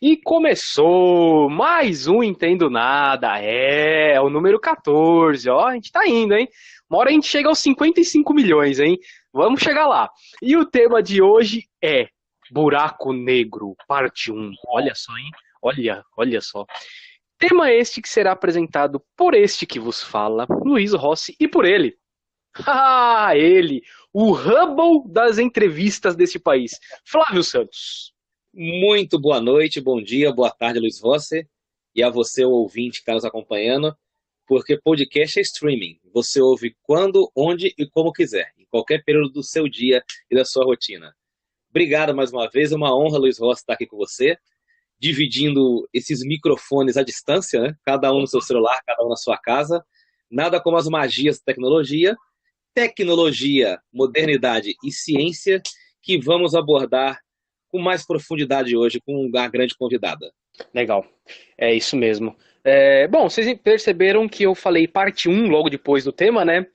E começou mais um Entendo Nada. É o número 14, ó. A gente tá indo, hein? Uma hora a gente chega aos 55 milhões, hein? Vamos chegar lá. E o tema de hoje é Buraco Negro, parte um. Olha só, hein? Olha só. Tema este que será apresentado por este que vos fala, Luiz Rossi, e por ele. Ele, o Hubble das entrevistas deste país, Flávio Santos. Muito boa noite, bom dia, boa tarde, Luiz Rossi, e a você, o ouvinte que está nos acompanhando, porque podcast é streaming. Você ouve quando, onde e como quiser, em qualquer período do seu dia e da sua rotina. Obrigado mais uma vez, é uma honra, Luiz Rossi, estar aqui com você, dividindo esses microfones à distância, né? Cada um no seu celular, cada um na sua casa. Nada como as magias da tecnologia, modernidade e ciência que vamos abordar com mais profundidade hoje com uma grande convidada. Legal, é isso mesmo. Bom, vocês perceberam que eu falei parte um logo depois do tema, né?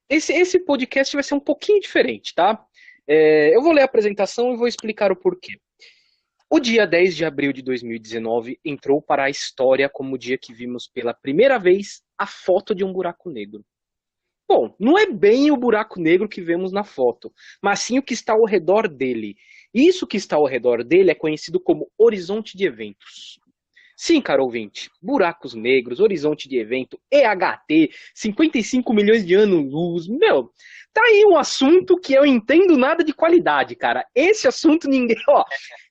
Esse podcast vai ser um pouquinho diferente, tá? Eu vou ler a apresentação e vou explicar o porquê. O dia 10 de abril de 2019 entrou para a história como o dia que vimos pela primeira vez a foto de um buraco negro. Bom, não é bem o buraco negro que vemos na foto, mas sim o que está ao redor dele. Isso que está ao redor dele é conhecido como horizonte de eventos. Sim, caro ouvinte, buracos negros, horizonte de evento, EHT, 55 milhões de anos-luz, meu, tá aí um assunto que eu entendo nada de qualidade, cara. Esse assunto ninguém, ó,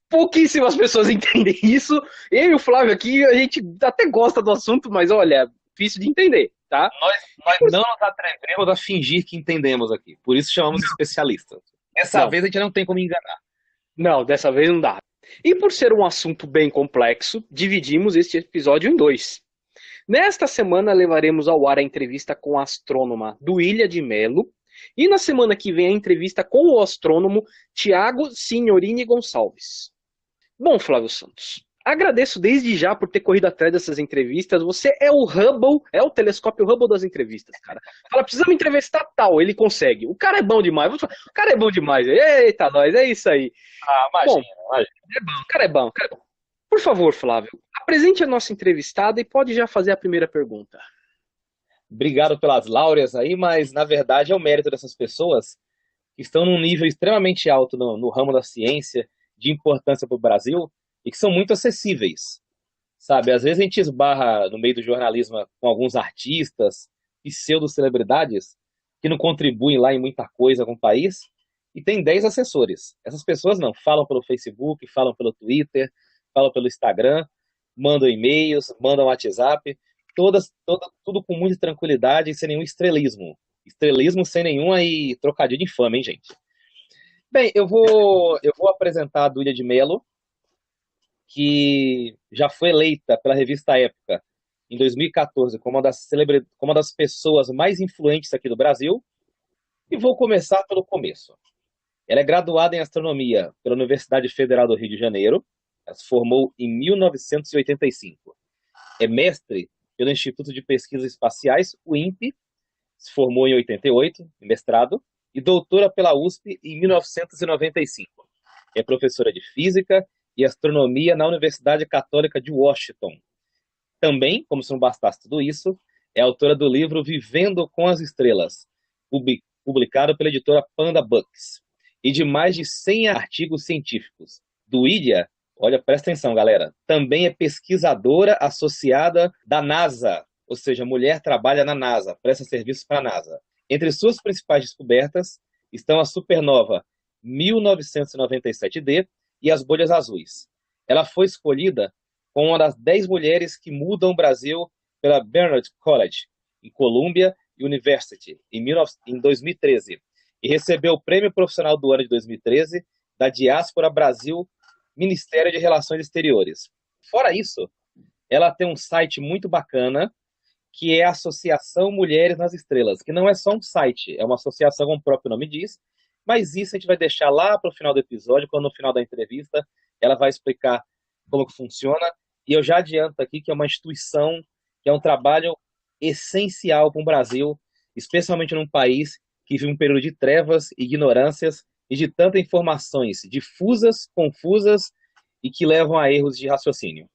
pouquíssimas pessoas entendem isso. Eu e o Flávio aqui, a gente até gosta do assunto, mas olha, difícil de entender, tá? Nós não nos atrevemos a fingir que entendemos aqui, por isso chamamos especialistas. Dessa Não, vez a gente não tem como enganar. não, dessa vez não dá. E por ser um assunto bem complexo, dividimos este episódio em dois. Nesta semana levaremos ao ar a entrevista com a astrônoma Duília de Melo e na semana que vem a entrevista com o astrônomo Tiago Signorini Gonçalves. Bom, Flávio Santos, agradeço desde já por ter corrido atrás dessas entrevistas. Você é o Hubble, é o telescópio Hubble das entrevistas, cara. Fala, precisamos entrevistar tal, ele consegue. O cara é bom demais. O cara é bom demais. Eita, nós, é isso aí. Ah, Bom, imagina, imagina. o cara é bom, o cara é bom. Por favor, Flávio, apresente a nossa entrevistada e pode já fazer a primeira pergunta. Obrigado pelas láureas aí, mas na verdade é o mérito dessas pessoas que estão num nível extremamente alto no ramo da ciência, de importância para o Brasil, e que são muito acessíveis. Sabe, às vezes a gente esbarra no meio do jornalismo com alguns artistas, pseudo-celebridades, que não contribuem lá em muita coisa com o país, e tem 10 assessores. Essas pessoas não falam pelo Facebook, falam pelo Twitter, falam pelo Instagram, mandam e-mails, mandam WhatsApp, tudo com muita tranquilidade e sem nenhum estrelismo. Estrelismo sem nenhum aí trocadilho infame, hein, gente? Bem, eu vou apresentar a Duília de Mello, que já foi eleita pela revista Época em 2014 como uma das pessoas mais influentes aqui do Brasil, e vou começar pelo começo. Ela é graduada em astronomia pela Universidade Federal do Rio de Janeiro, ela se formou em 1985. É mestre pelo Instituto de Pesquisas Espaciais, o INPE, se formou em 88, em mestrado, e doutora pela USP em 1995. É professora de física e astronomia na Universidade Católica de Washington. Também, como se não bastasse tudo isso, é autora do livro Vivendo com as Estrelas, publicado pela editora Panda Books, e de mais de 100 artigos científicos. Duília, olha, presta atenção, galera, também é pesquisadora associada da NASA, ou seja, a mulher trabalha na NASA, presta serviços para a NASA. Entre suas principais descobertas estão a supernova 1997D e as bolhas azuis. Ela foi escolhida como uma das 10 mulheres que mudam o Brasil pela Barnard College, em Columbia University, em 2013, e recebeu o Prêmio Profissional do Ano de 2013 da Diáspora Brasil, Ministério de Relações Exteriores. Fora isso, ela tem um site muito bacana, que é a Associação Mulheres nas Estrelas, que não é só um site, é uma associação, como o próprio nome diz, mas isso a gente vai deixar lá para o final do episódio, quando no final da entrevista ela vai explicar como que funciona, e eu já adianto aqui que é uma instituição, que é um trabalho essencial para o Brasil, especialmente num país que vive um período de trevas, ignorâncias e de tantas informações difusas, confusas e que levam a erros de raciocínio.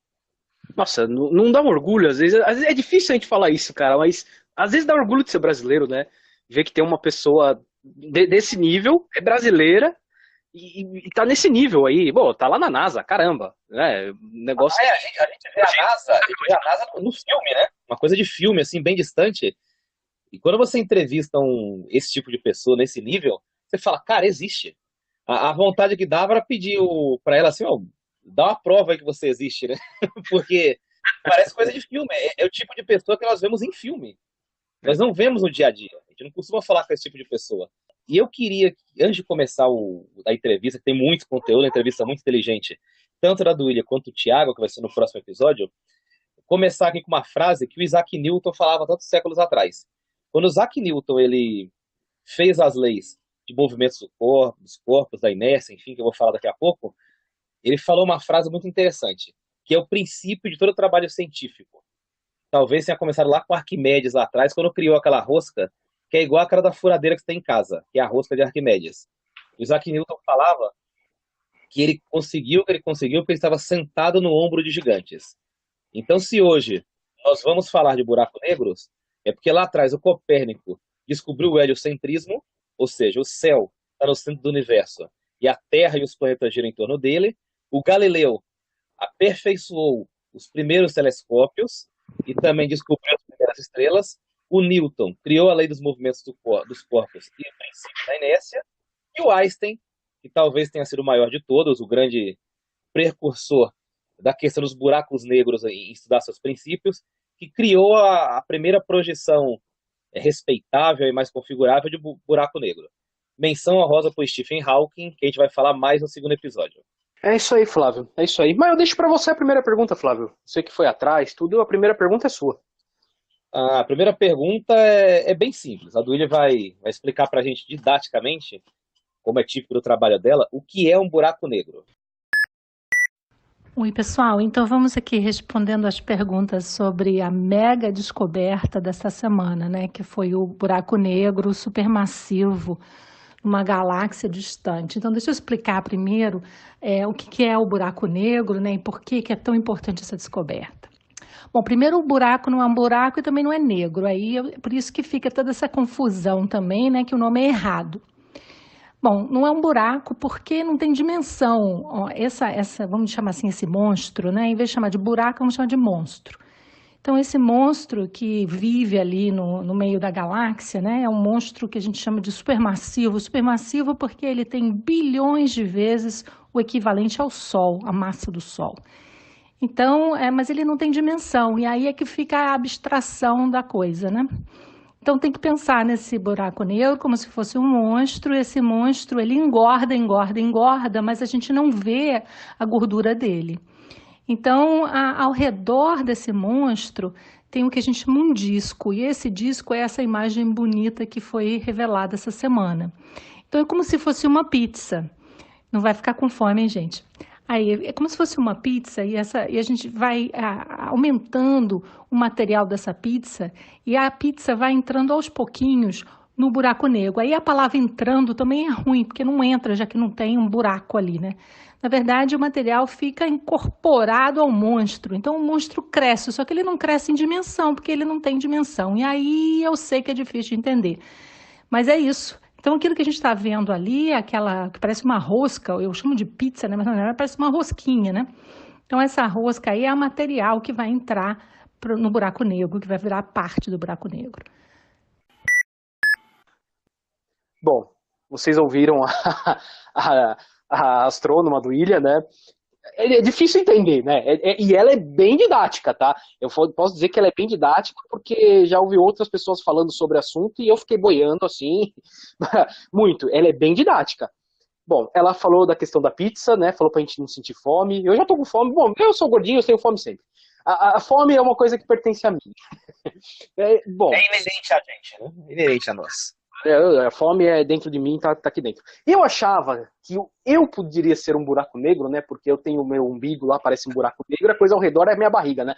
Nossa, não dá um orgulho, às vezes é difícil a gente falar isso, cara, mas às vezes dá orgulho de ser brasileiro, né? Ver que tem uma pessoa desse nível, é brasileira, e tá nesse nível aí, bom, tá lá na NASA, caramba, né? Negócio. A gente vê a NASA no filme, né? Uma coisa de filme, assim, bem distante. E quando você entrevista esse tipo de pessoa nesse nível, você fala, cara, existe. A vontade que dava era pedir pra ela assim, ó, dá uma prova aí que você existe, né? Porque parece coisa de filme. É o tipo de pessoa que nós vemos em filme. Nós não vemos no dia a dia. A gente não costuma falar com esse tipo de pessoa. E eu queria, antes de começar a entrevista, que tem muito conteúdo, uma entrevista muito inteligente, tanto da Duília quanto do Thiago, que vai ser no próximo episódio, começar aqui com uma frase que o Isaac Newton falava tantos séculos atrás. Quando o Isaac Newton ele fez as leis de movimentos dos corpos, da inércia, enfim, que eu vou falar daqui a pouco, ele falou uma frase muito interessante, que é o princípio de todo o trabalho científico. Talvez tenha começado lá com Arquimedes, lá atrás, quando criou aquela rosca, que é igual àquela da furadeira que você tem em casa, que é a rosca de Arquimedes. O Isaac Newton falava que ele conseguiu o que ele conseguiu porque ele estava sentado no ombro de gigantes. Então, se hoje nós vamos falar de buracos negros, é porque lá atrás o Copérnico descobriu o heliocentrismo, ou seja, o céu está no centro do universo e a Terra e os planetas giram em torno dele. O Galileu aperfeiçoou os primeiros telescópios e também descobriu as primeiras estrelas. O Newton criou a lei dos movimentos dos corpos e o princípio da inércia. E o Einstein, que talvez tenha sido o maior de todos, o grande precursor da questão dos buracos negros em estudar seus princípios, que criou a primeira projeção respeitável e mais configurável de buraco negro. Menção honrosa para o Stephen Hawking, que a gente vai falar mais no segundo episódio. É isso aí, Flávio. É isso aí. Mas eu deixo pra você a primeira pergunta, Flávio. Você que foi atrás, tudo, a primeira pergunta é sua. A primeira pergunta é bem simples. A Duília vai explicar para a gente didaticamente, como é típico do trabalho dela, o que é um buraco negro. Oi, pessoal. Então vamos aqui respondendo as perguntas sobre a mega descoberta dessa semana, né? Que foi o buraco negro supermassivo numa galáxia distante. Então deixa eu explicar primeiro o que é o buraco negro, né? E por que é tão importante essa descoberta. Bom, primeiro o buraco não é um buraco e também não é negro. Aí por isso que fica toda essa confusão também, né? Que o nome é errado. Bom, não é um buraco porque não tem dimensão. Ó, vamos chamar assim, esse monstro, né? Em vez de chamar de buraco, vamos chamar de monstro. Então, esse monstro que vive ali no meio da galáxia, né? É um monstro que a gente chama de supermassivo. Supermassivo porque ele tem bilhões de vezes o equivalente ao Sol, a massa do Sol. Então, mas ele não tem dimensão. E aí é que fica a abstração da coisa, né? Então tem que pensar nesse buraco negro como se fosse um monstro. Esse monstro ele engorda, engorda, engorda, mas a gente não vê a gordura dele. Então, ao redor desse monstro tem o que a gente chama um disco, e esse disco é essa imagem bonita que foi revelada essa semana. Então é como se fosse uma pizza. Não vai ficar com fome, hein, gente? Aí é como se fosse uma pizza e a gente vai aumentando o material dessa pizza e a pizza vai entrando aos pouquinhos no buraco negro. Aí a palavra entrando também é ruim, porque não entra, já que não tem um buraco ali, né? Na verdade, o material fica incorporado ao monstro. Então, o monstro cresce, só que ele não cresce em dimensão, porque ele não tem dimensão. E aí eu sei que é difícil de entender. Mas é isso. Então, aquilo que a gente está vendo ali, aquela que parece uma rosca, eu chamo de pizza, né? Mas na verdade parece uma rosquinha, né? Então, essa rosca aí é o material que vai entrar no buraco negro, que vai virar parte do buraco negro. Bom, vocês ouviram a astrônoma do Ilha, né? É difícil entender, né? E ela é bem didática, tá? Eu posso dizer que ela é bem didática porque já ouvi outras pessoas falando sobre o assunto e eu fiquei boiando assim, muito. Ela é bem didática. Bom, ela falou da questão da pizza, né? Falou pra gente não sentir fome. Eu já tô com fome. Bom, eu sou gordinho, eu tenho fome sempre. A fome é uma coisa que pertence a mim. Bom, É inerente a gente, né? Inerente a nós. a fome é dentro de mim, tá aqui dentro. Eu achava que eu poderia ser um buraco negro, né? Porque eu tenho o meu umbigo lá, parece um buraco negro, a coisa ao redor é a minha barriga, né?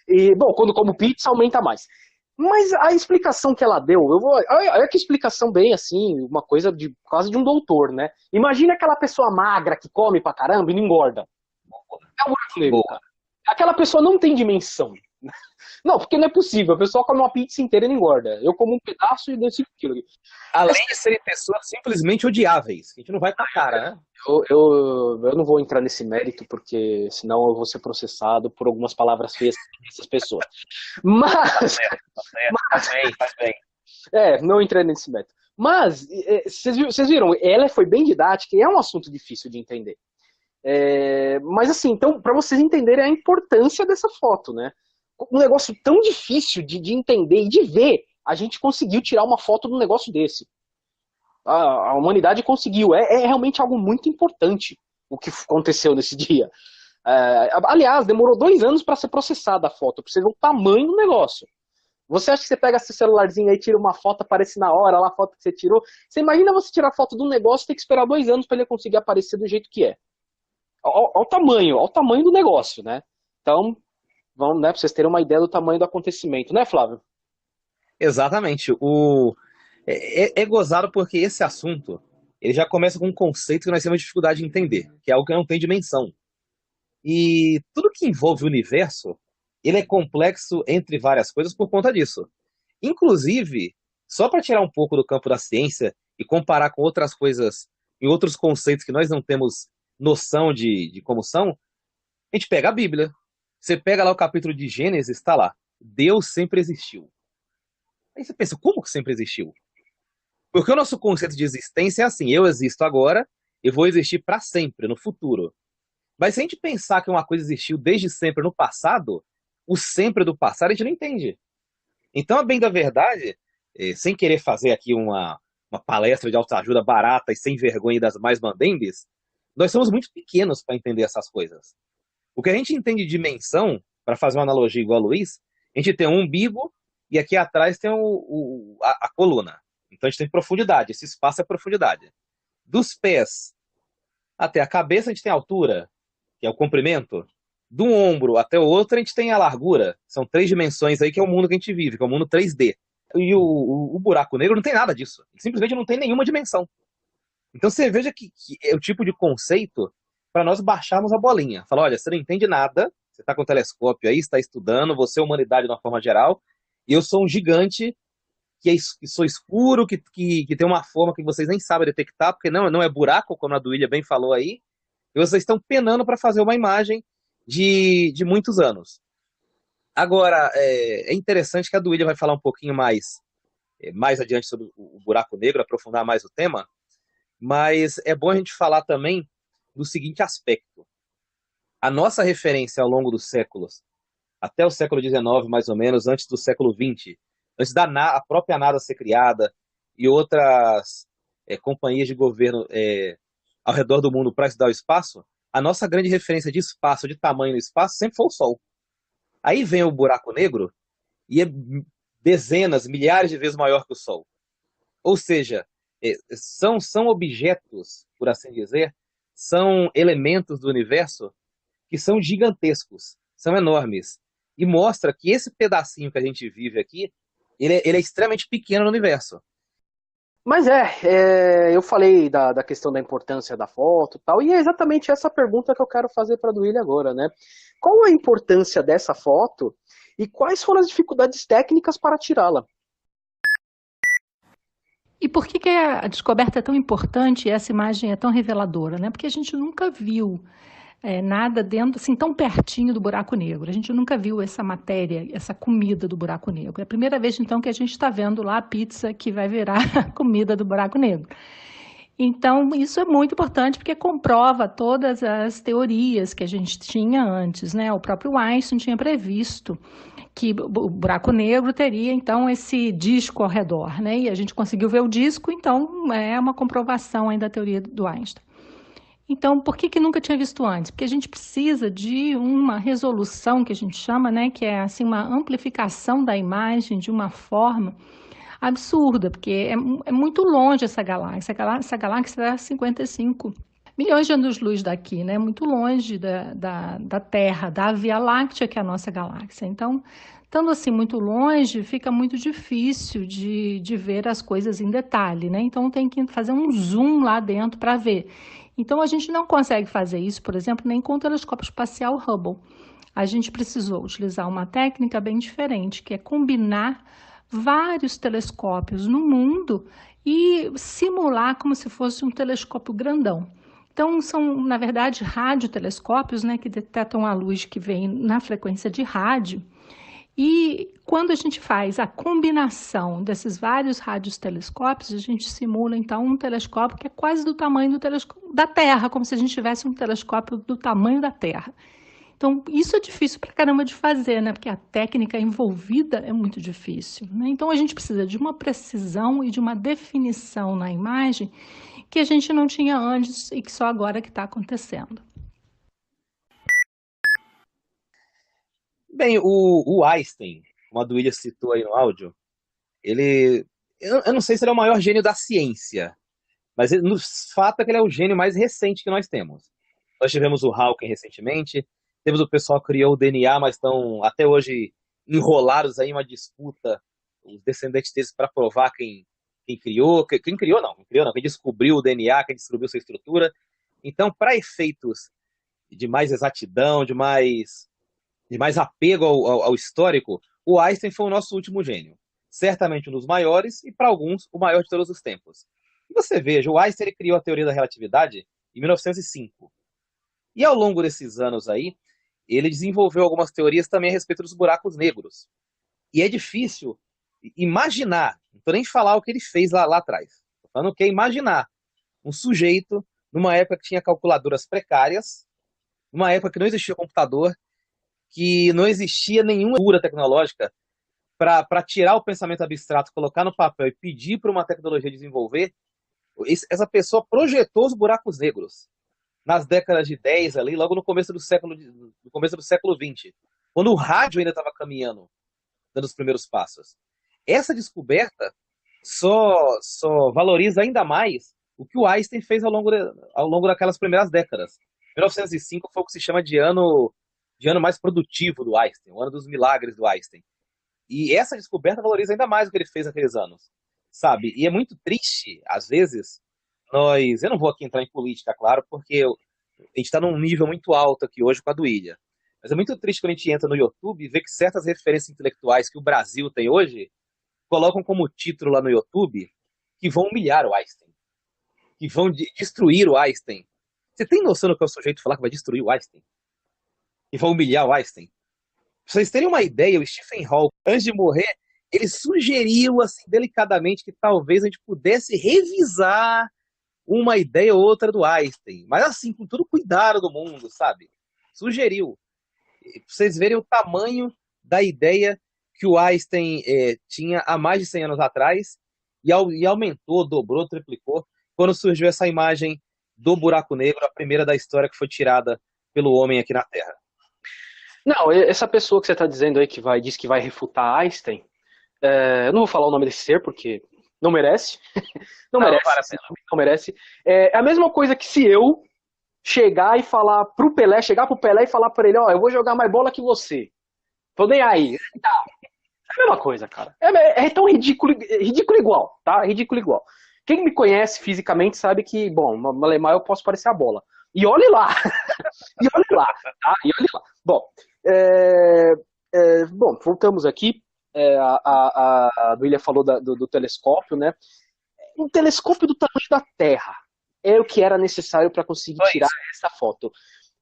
E, bom, quando como pizza, aumenta mais. Mas a explicação que ela deu, olha que explicação bem assim, uma coisa de quase de um doutor, né? Imagina aquela pessoa magra que come pra caramba e não engorda. É um buraco negro, Boa. cara. Aquela pessoa não tem dimensão. Não, porque não é possível. A pessoa come uma pizza inteira e não engorda. Eu como um pedaço e dou 5 quilos. Além de serem pessoas simplesmente odiáveis. A gente não vai com a cara, né? Eu não vou entrar nesse mérito, porque senão eu vou ser processado por algumas palavras feias dessas pessoas. Mas, Faz bem. não entrei nesse mérito. Mas, vocês viram, ela foi bem didática e é um assunto difícil de entender. Mas assim, então, para vocês entenderem a importância dessa foto, né? Um negócio tão difícil de entender e de ver, a gente conseguiu tirar uma foto de um negócio desse. A humanidade conseguiu. É realmente algo muito importante o que aconteceu nesse dia. Aliás, demorou 2 anos para ser processada a foto, para você ver o tamanho do negócio. Você acha que você pega seu celularzinho aí, tira uma foto, aparece na hora, lá a foto que você tirou. Você imagina você tirar foto de um negócio e ter que esperar 2 anos para ele conseguir aparecer do jeito que é. Olha o tamanho do negócio, né? Então, vamos, né, para vocês terem uma ideia do tamanho do acontecimento, né, Flávio? Exatamente. É gozado porque esse assunto ele já começa com um conceito que nós temos dificuldade de entender, que é algo que não tem dimensão. E tudo que envolve o universo, ele é complexo entre várias coisas por conta disso. Inclusive, só para tirar um pouco do campo da ciência e comparar com outras coisas e outros conceitos que nós não temos noção de como são, a gente pega a Bíblia. Você pega lá o capítulo de Gênesis, está lá. Deus sempre existiu. Aí você pensa, como que sempre existiu? Porque o nosso conceito de existência é assim, eu existo agora e vou existir para sempre, no futuro. Mas se a gente pensar que uma coisa existiu desde sempre no passado, o sempre do passado a gente não entende. Então, a bem da verdade, sem querer fazer aqui uma palestra de autoajuda barata e sem vergonha das mais mambembes, nós somos muito pequenos para entender essas coisas. O que a gente entende de dimensão, para fazer uma analogia igual a Luiz, a gente tem um umbigo e aqui atrás tem a coluna. Então a gente tem profundidade, esse espaço é profundidade. Dos pés até a cabeça a gente tem a altura, que é o comprimento. Do ombro até o outro a gente tem a largura. São 3 dimensões aí que é o mundo que a gente vive, que é o mundo 3D. E o buraco negro não tem nada disso. Ele simplesmente não tem nenhuma dimensão. Então você veja que é o tipo de conceito para nós baixarmos a bolinha. Falar, olha, você não entende nada, você está com o telescópio aí, está estudando, você é humanidade de uma forma geral, e eu sou um gigante que sou escuro, que tem uma forma que vocês nem sabem detectar, porque não é buraco, como a Duília bem falou aí, e vocês estão penando para fazer uma imagem de muitos anos. Agora, é interessante que a Duília vai falar um pouquinho mais adiante sobre o buraco negro, aprofundar mais o tema, mas é bom a gente falar também do seguinte aspecto. A nossa referência ao longo dos séculos, até o século XIX, mais ou menos, antes do século XX, antes a própria NASA ser criada e outras companhias de governo ao redor do mundo para estudar o espaço, a nossa grande referência de espaço, de tamanho no espaço, sempre foi o Sol. Aí vem o buraco negro e é dezenas, milhares de vezes maior que o Sol. Ou seja, são objetos, por assim dizer, são elementos do universo que são gigantescos, são enormes. E mostra que esse pedacinho que a gente vive aqui, ele é extremamente pequeno no universo. Mas eu falei da questão da importância da foto e tal, e é exatamente essa pergunta que eu quero fazer para a Duília agora, né? Qual a importância dessa foto e quais foram as dificuldades técnicas para tirá-la? E por que a descoberta é tão importante e essa imagem é tão reveladora, né? Porque a gente nunca viu nada dentro, assim, tão pertinho do buraco negro. A gente nunca viu essa matéria, essa comida do buraco negro. É a primeira vez, então, que a gente está vendo lá a pizza que vai virar a comida do buraco negro. Então, isso é muito importante porque comprova todas as teorias que a gente tinha antes, né? O próprio Einstein tinha previsto que o buraco negro teria, então, esse disco ao redor, né? E a gente conseguiu ver o disco, então é uma comprovação ainda da teoria do Einstein. Então, por que nunca tinha visto antes? Porque a gente precisa de uma resolução, que a gente chama, né? Que é assim, uma amplificação da imagem de uma forma absurda, porque é muito longe essa galáxia. Essa galáxia está a 55 milhões de anos-luz daqui, né? Muito longe da Terra, da Via Láctea, que é a nossa galáxia. Então, estando assim muito longe, fica muito difícil de ver as coisas em detalhe, né? Então, tem que fazer um zoom lá dentro para ver. Então, a gente não consegue fazer isso, por exemplo, nem com o telescópio espacial Hubble. A gente precisou utilizar uma técnica bem diferente, que é combinar vários telescópios no mundo e simular como se fosse um telescópio grandão. Então, são, na verdade, radiotelescópios, né, que detectam a luz que vem na frequência de rádio. E quando a gente faz a combinação desses vários radiotelescópios, a gente simula, então, um telescópio que é quase do tamanho da Terra, como se a gente tivesse um telescópio do tamanho da Terra. Então, isso é difícil pra caramba de fazer, né? Porque a técnica envolvida é muito difícil, né? Então, a gente precisa de uma precisão e de uma definição na imagem que a gente não tinha antes e que só agora que está acontecendo. Bem, o Einstein, como a Duília citou aí no áudio, eu não sei se ele é o maior gênio da ciência, mas no fato é que ele é o gênio mais recente que nós temos. Nós tivemos o Hawking recentemente, temos o pessoal que criou o DNA, mas estão até hoje enrolados aí em uma disputa, os descendentes deles, para provar quem criou. Quem criou não, quem descobriu o DNA, quem descobriu sua estrutura. Então, para efeitos de mais exatidão, de mais apego ao histórico, o Einstein foi o nosso último gênio. Certamente um dos maiores e, para alguns, o maior de todos os tempos. E você veja, o Einstein ele criou a teoria da relatividade em 1905. E ao longo desses anos aí, ele desenvolveu algumas teorias também a respeito dos buracos negros. E é difícil imaginar, não estou nem falar o que ele fez lá atrás. Estou falando que é imaginar um sujeito, numa época que tinha calculadoras precárias, numa época que não existia computador, que não existia nenhuma cura tecnológica para tirar o pensamento abstrato, colocar no papel e pedir para uma tecnologia desenvolver. Essa pessoa projetou os buracos negros nas décadas de 10 ali, logo no começo do século XX, quando o rádio ainda estava caminhando, dando os primeiros passos. Essa descoberta só valoriza ainda mais o que o Einstein fez ao longo daquelas primeiras décadas. 1905 foi o que se chama de ano mais produtivo do Einstein, o ano dos milagres do Einstein. E essa descoberta valoriza ainda mais o que ele fez naqueles anos, sabe? E é muito triste, às vezes, eu não vou aqui entrar em política, claro, porque a gente está num nível muito alto aqui hoje com a Duília. Mas é muito triste quando a gente entra no YouTube e vê que certas referências intelectuais que o Brasil tem hoje colocam como título lá no YouTube que vão humilhar o Einstein, que vão destruir o Einstein. Você tem noção do que é o sujeito falar que vai destruir o Einstein? E vai humilhar o Einstein? Pra vocês terem uma ideia, o Stephen Hawking, antes de morrer, ele sugeriu, assim, delicadamente, que talvez a gente pudesse revisar uma ideia ou outra do Einstein. Mas assim, com todo o cuidado do mundo, sabe? Sugeriu. Pra vocês verem o tamanho da ideia que o Einstein tinha há mais de 100 anos atrás e aumentou, dobrou, triplicou, quando surgiu essa imagem do buraco negro, a primeira da história que foi tirada pelo homem aqui na Terra. Não, essa pessoa que você está dizendo aí diz que vai refutar Einstein, eu não vou falar o nome desse ser porque não merece. Não merece. Não merece. É a mesma coisa que se eu chegar pro Pelé e falar para ele, ó, eu vou jogar mais bola que você. Tô nem aí. Tá. É a mesma coisa, cara. É tão ridículo igual, tá? Ridículo igual. Quem me conhece fisicamente sabe que, bom, Malemar eu posso parecer a bola. E olhe lá. E olhe lá, tá? E olhe lá. Bom, voltamos aqui. A Duília falou do telescópio, né? Um telescópio do tamanho da Terra é o que era necessário para conseguir tirar essa foto.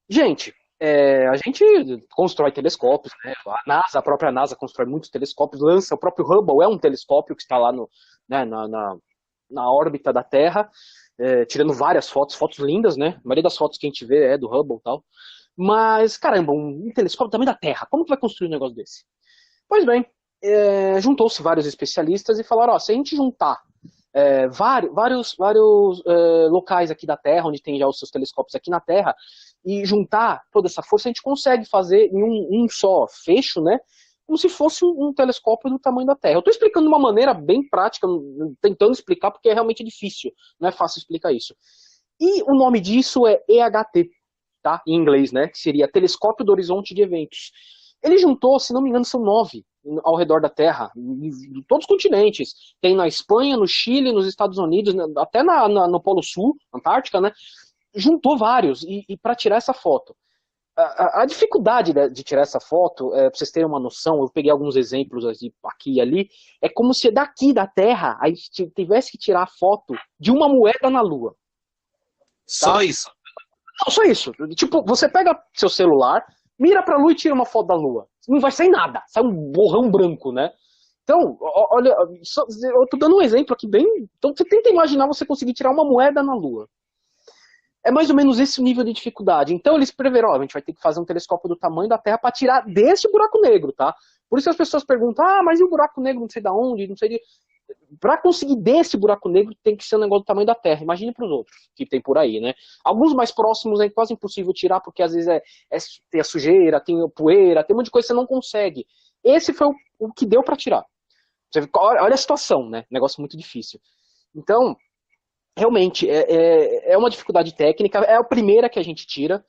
Gente, a gente constrói telescópios, né? A própria NASA constrói muitos telescópios, lança o próprio Hubble, é um telescópio que está lá na órbita da Terra, tirando várias fotos lindas, né? A maioria das fotos que a gente vê é do Hubble e tal. Mas, caramba, um telescópio do tamanho da Terra, como que vai construir um negócio desse? Pois bem, juntou-se vários especialistas e falaram, ó, se a gente juntar vários locais aqui da Terra, onde tem já os seus telescópios aqui na Terra, e juntar toda essa força, a gente consegue fazer em um só fecho, né? Como se fosse um telescópio do tamanho da Terra. Eu estou explicando de uma maneira bem prática, tentando explicar, porque é realmente difícil, não é fácil explicar isso. E o nome disso é EHT, tá? Em inglês, né? Que seria Telescópio do Horizonte de Eventos. Ele juntou, se não me engano, são 9 ao redor da Terra, em todos os continentes. Tem na Espanha, no Chile, nos Estados Unidos, até no Polo Sul, Antártica, né? juntou vários e para tirar essa foto. A dificuldade de tirar essa foto, para vocês terem uma noção, eu peguei alguns exemplos aqui e ali, é como se daqui da Terra a gente tivesse que tirar a foto de uma moeda na Lua. Só tá? isso? Não, só isso. Tipo, você pega seu celular, mira pra Lua e tira uma foto da Lua. Não vai sair nada, sai um borrão branco, né? Então, olha, eu tô dando um exemplo aqui bem... Então, você tenta imaginar você conseguir tirar uma moeda na Lua. É mais ou menos esse o nível de dificuldade. Então eles preveram, a gente vai ter que fazer um telescópio do tamanho da Terra para tirar desse buraco negro, tá? Por isso que as pessoas perguntam, mas e o buraco negro não sei da onde, não sei de... Para conseguir desse buraco negro tem que ser um negócio do tamanho da Terra. Imagine para os outros que tem por aí, né? Alguns mais próximos é quase impossível tirar porque às vezes tem a sujeira, tem a poeira, tem um monte de coisa que você não consegue. Esse foi o que deu para tirar. Olha a situação, né? Negócio muito difícil. Então, realmente, é uma dificuldade técnica, é a primeira que a gente tira,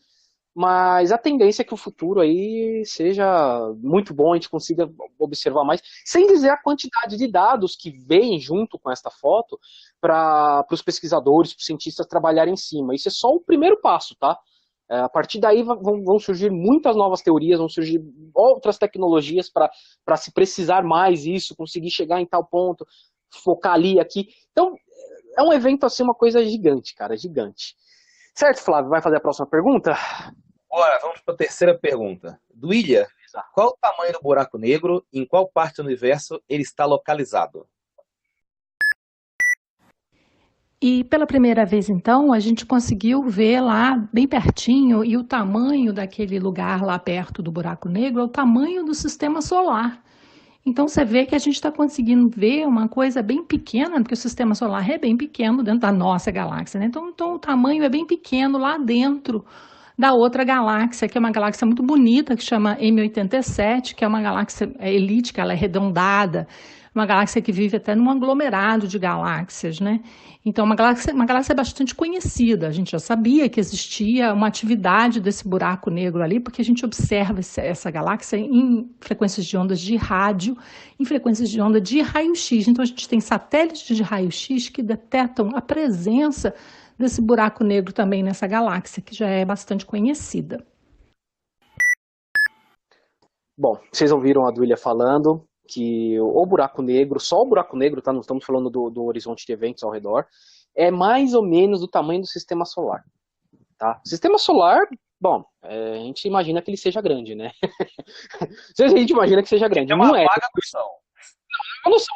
mas a tendência é que o futuro aí seja muito bom, a gente consiga observar mais, sem dizer a quantidade de dados que vem junto com esta foto para os pesquisadores, para os cientistas trabalharem em cima. Isso é só o primeiro passo, tá? A partir daí vão surgir muitas novas teorias, vão surgir outras tecnologias para se precisar mais isso, conseguir chegar em tal ponto, focar ali, aqui. Então, é um evento assim, uma coisa gigante, cara, gigante. Certo, Flávio? Vai fazer a próxima pergunta? Bora, vamos para a terceira pergunta. Duília, qual o tamanho do buraco negro e em qual parte do universo ele está localizado? E pela primeira vez, então, a gente conseguiu ver lá bem pertinho, e o tamanho daquele lugar lá perto do buraco negro é o tamanho do sistema solar. Então você vê que a gente está conseguindo ver uma coisa bem pequena, porque o sistema solar é bem pequeno dentro da nossa galáxia, né? Então o tamanho é bem pequeno lá dentro da outra galáxia, que é uma galáxia muito bonita, que chama M87, que é uma galáxia elíptica, ela é arredondada, uma galáxia que vive até num aglomerado de galáxias, né? Então, uma galáxia bastante conhecida. A gente já sabia que existia uma atividade desse buraco negro ali, porque a gente observa essa galáxia em frequências de ondas de rádio, em frequências de onda de raio-x. Então, a gente tem satélites de raio-x que detectam a presença desse buraco negro também nessa galáxia, que já é bastante conhecida. Bom, vocês ouviram a Duília falando que o buraco negro, só o buraco negro, tá? Não estamos falando do horizonte de eventos ao redor, é mais ou menos do tamanho do sistema solar. Tá? Sistema solar, bom, a gente imagina que ele seja grande, né? A gente imagina que seja grande. É uma não é. vaga noção.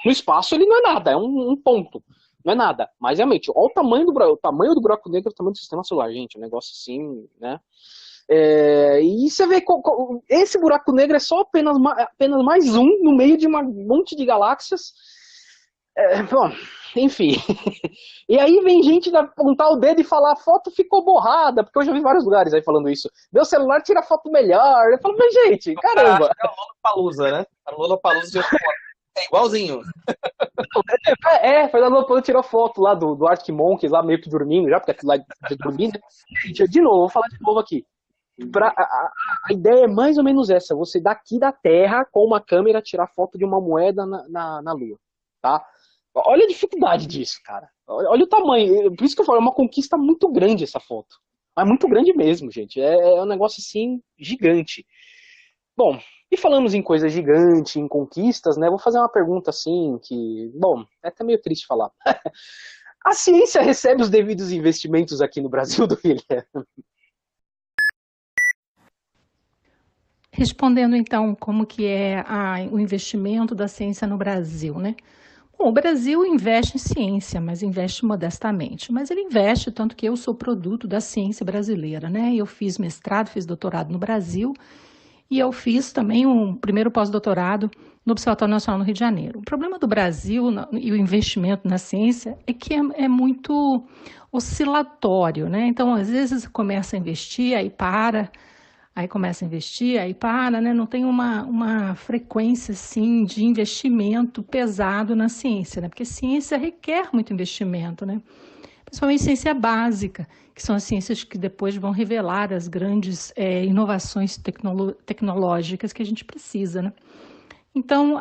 No espaço ele não é nada, é um ponto. Não é nada. Mas realmente, olha o tamanho do buraco negro, o tamanho do sistema solar, gente. Um negócio assim, né? E você vê, esse buraco negro é só apenas mais um no meio de um monte de galáxias. Bom, enfim. E aí vem gente apontar o dedo e falar: a foto ficou borrada, porque eu já vi vários lugares aí falando isso. Meu celular tira foto melhor. Eu falo, mas gente, caramba. É o Lollapalooza, né? A Lollapalooza de foto. É igualzinho. Foi da Lollapalooza, tirou foto lá do Arctic Monkeys, lá meio que dormindo já, porque aquilo lá de dormir, né? Gente, de novo, vou falar de novo aqui. A ideia é mais ou menos essa: você daqui da Terra, com uma câmera, tirar foto de uma moeda na Lua, tá? Olha a dificuldade disso, cara. Olha o tamanho. Por isso que eu falo, é uma conquista muito grande essa foto. Mas muito grande mesmo, gente. É um negócio assim, gigante. Bom, e falamos em coisa gigante, em conquistas, né? Vou fazer uma pergunta assim que, bom, é até meio triste falar. A ciência recebe os devidos investimentos aqui no Brasil, do William? Respondendo então como que é o investimento da ciência no Brasil, né? Bom, o Brasil investe em ciência, mas investe modestamente. Mas ele investe, tanto que eu sou produto da ciência brasileira, né? Eu fiz mestrado, fiz doutorado no Brasil e eu fiz também um primeiro pós-doutorado no Observatório Nacional no Rio de Janeiro. O problema do Brasil e o investimento na ciência é que é muito oscilatório, né? Então, às vezes começa a investir, aí para... Aí começa a investir, aí para, né? Não tem uma frequência, assim, de investimento pesado na ciência, né? Porque ciência requer muito investimento, né? Principalmente ciência básica, que são as ciências que depois vão revelar as grandes inovações tecnológicas que a gente precisa, né? Então,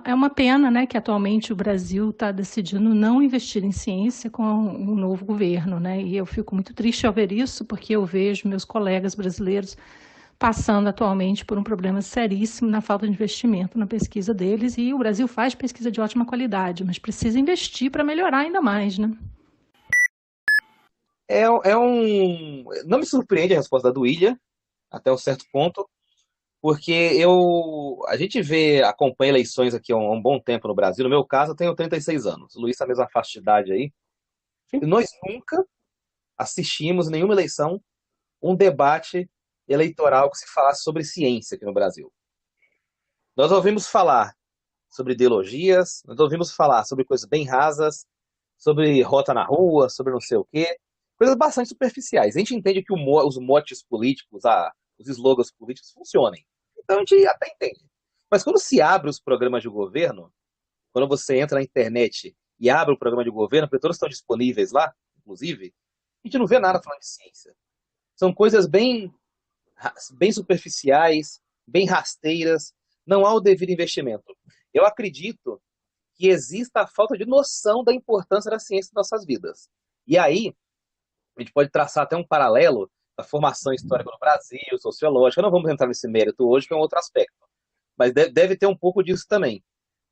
é uma pena, né, que atualmente o Brasil está decidindo não investir em ciência com um novo governo, né? E eu fico muito triste ao ver isso, porque eu vejo meus colegas brasileiros passando atualmente por um problema seríssimo na falta de investimento na pesquisa deles, e o Brasil faz pesquisa de ótima qualidade, mas precisa investir para melhorar ainda mais, né? Não me surpreende a resposta da Duília, até um certo ponto, porque a gente acompanha eleições aqui há um bom tempo no Brasil. No meu caso, eu tenho 36 anos. O Luiz está a mesma faixa de idade aí. E nós nunca assistimos em nenhuma eleição um debate eleitoral que se falasse sobre ciência aqui no Brasil. Nós ouvimos falar sobre ideologias, nós ouvimos falar sobre coisas bem rasas, sobre rota na rua, sobre não sei o quê, coisas bastante superficiais. A gente entende que os motes políticos, os slogans políticos funcionem. Então a gente até entende. Mas quando se abre os programas de governo, quando você entra na internet e abre o programa de governo, porque todos estão disponíveis lá, inclusive, a gente não vê nada falando de ciência. São coisas bem superficiais, bem rasteiras, não há o devido investimento. Eu acredito que exista a falta de noção da importância da ciência em nossas vidas. E aí, a gente pode traçar até um paralelo da formação histórica do Brasil, sociológica. Não vamos entrar nesse mérito hoje, que é um outro aspecto. Mas deve ter um pouco disso também.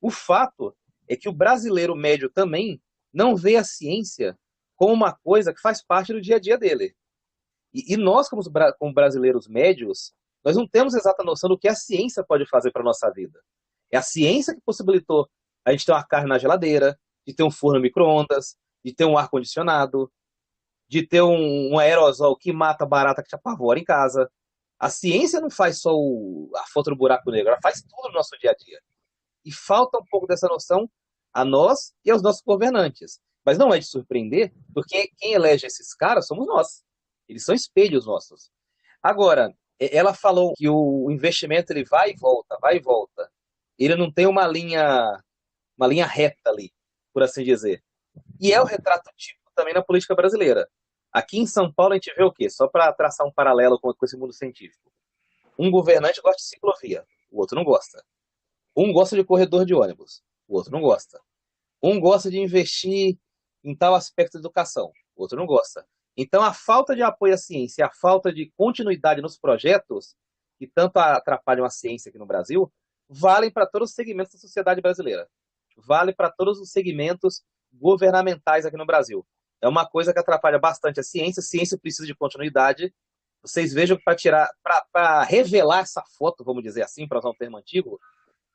O fato é que o brasileiro médio também não vê a ciência como uma coisa que faz parte do dia a dia dele. E nós, como brasileiros médios, nós não temos exata noção do que a ciência pode fazer para a nossa vida. É a ciência que possibilitou a gente ter uma carne na geladeira, de ter um forno no micro-ondas, de ter um ar-condicionado, de ter um aerosol que mata a barata que te apavora em casa. A ciência não faz só a foto do buraco negro, ela faz tudo no nosso dia a dia. E falta um pouco dessa noção a nós e aos nossos governantes. Mas não é de surpreender, porque quem elege esses caras somos nós. Eles são espelhos nossos. Agora, ela falou que o investimento ele vai e volta, vai e volta. Ele não tem uma linha reta ali, por assim dizer. E é o retrato típico também na política brasileira. Aqui em São Paulo a gente vê o quê? Só para traçar um paralelo com esse mundo científico. Um governante gosta de ciclovia, o outro não gosta. Um gosta de corredor de ônibus, o outro não gosta. Um gosta de investir em tal aspecto da educação, o outro não gosta. Então a falta de apoio à ciência, a falta de continuidade nos projetos, que tanto atrapalham a ciência aqui no Brasil, valem para todos os segmentos da sociedade brasileira. Vale para todos os segmentos governamentais aqui no Brasil. É uma coisa que atrapalha bastante a ciência. A ciência precisa de continuidade. Vocês vejam que para revelar essa foto, vamos dizer assim, para usar um termo antigo,